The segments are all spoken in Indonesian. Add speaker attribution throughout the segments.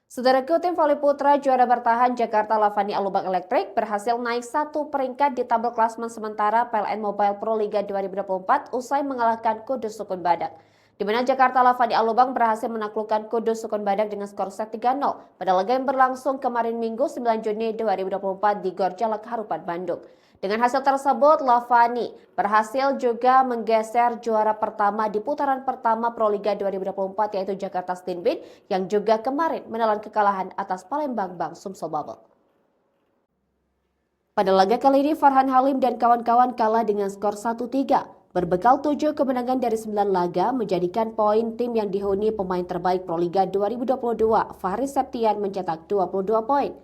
Speaker 1: Saudaraku, tim voli putra juara bertahan Jakarta Lavani Alubang Electric berhasil naik satu peringkat di tabel klasmen sementara PLN Mobile Pro Liga 2024 usai mengalahkan Kudus Sukun Badak. Di mana Jakarta Lavani Alubang berhasil menaklukkan Kudus Sukun Badak dengan skor set 3-0 pada laga yang berlangsung kemarin Minggu 9 Juni 2024 di Gor Jalak Harupat Bandung. Dengan hasil tersebut, Lavani berhasil juga menggeser juara pertama di putaran pertama Pro Liga 2024 yaitu Jakarta Steel Beat yang juga kemarin menelan kekalahan atas Palembang Bang Sumsel Bubble. Pada laga kali ini Farhan Halim dan kawan-kawan kalah dengan skor 1-3. Berbekal 7 kemenangan dari 9 laga menjadikan poin tim yang dihuni pemain terbaik Pro Liga 2022 Faris Septian mencetak 22 poin.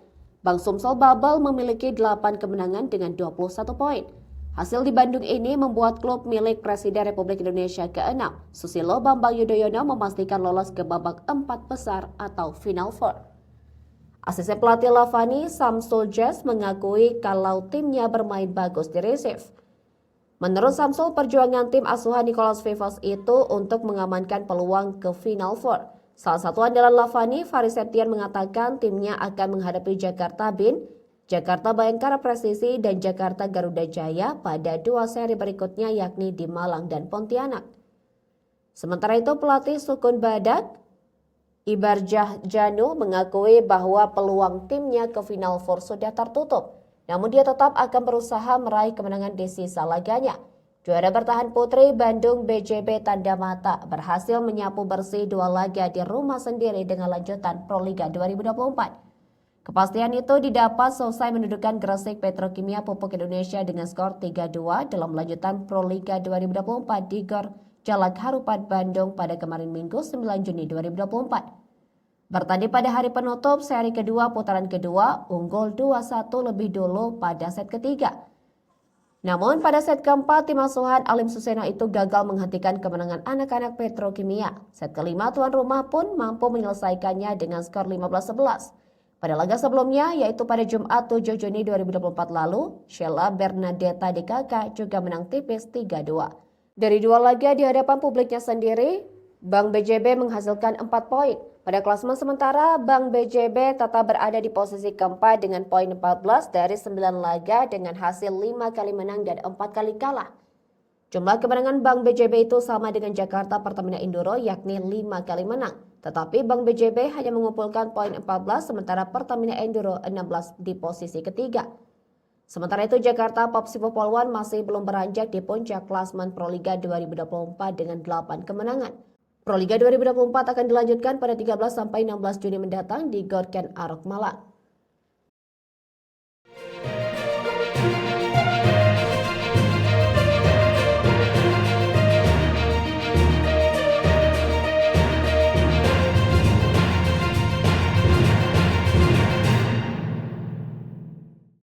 Speaker 1: Bang Sumsel Bubble memiliki 8 kemenangan dengan 21 poin. Hasil di Bandung ini membuat klub milik Presiden Republik Indonesia ke-6, Susilo Bambang Yudhoyono memastikan lolos ke babak 4 besar atau Final Four. Asisten pelatih Lavani, Samsul Jazz, mengakui kalau timnya bermain bagus di receive. Menurut Samsul, perjuangan tim asuhan Nicolas Vivas itu untuk mengamankan peluang ke Final Four. Salah satu andalan Lavani, Faris Septian mengatakan timnya akan menghadapi Jakarta Bin, Jakarta Bayangkara Presisi, dan Jakarta Garuda Jaya pada 2 seri berikutnya yakni di Malang dan Pontianak. Sementara itu pelatih Sukun Badak, Ibarjah Janu mengakui bahwa peluang timnya ke Final Four sudah tertutup. Namun dia tetap akan berusaha meraih kemenangan di sisa laganya. Juara bertahan putri Bandung BJB Tanda Mata berhasil menyapu bersih 2 laga di rumah sendiri dengan lanjutan Pro Liga 2024. Kepastian itu didapat selesai mendudukan Gresik Petrokimia Pupuk Indonesia dengan skor 3-2 dalam lanjutan Pro Liga 2024 di Gor Jalak Harupat Bandung pada kemarin Minggu 9 Juni 2024. Bertanding pada hari penutup seri kedua putaran kedua, unggul 2-1 lebih dulu pada set ketiga. Namun pada set keempat, tim asuhan Alim Suseno itu gagal menghentikan kemenangan anak-anak Petrokimia. Set kelima tuan rumah pun mampu menyelesaikannya dengan skor 15-11. Pada laga sebelumnya, yaitu pada Jumat 7 Juni 2024 lalu, Sheila Bernadetta DKK juga menang tipis 3-2. Dari 2 laga di hadapan publiknya sendiri, Bank BJB menghasilkan 4 poin. Pada klasemen sementara, Bank BJB tetap berada di posisi keempat dengan poin 14 dari 9 laga dengan hasil 5 kali menang dan 4 kali kalah. Jumlah kemenangan Bank BJB itu sama dengan Jakarta Pertamina Indoro yakni 5 kali menang. Tetapi Bank BJB hanya mengumpulkan poin 14 sementara Pertamina Indoro 16 di posisi ketiga. Sementara itu Jakarta Popsivo Polwan masih belum beranjak di puncak klasemen Pro Liga 2024 dengan 8 kemenangan. Pro Liga 2024 akan dilanjutkan pada 13 sampai 16 Juni mendatang di Gor Ken Arok Malang.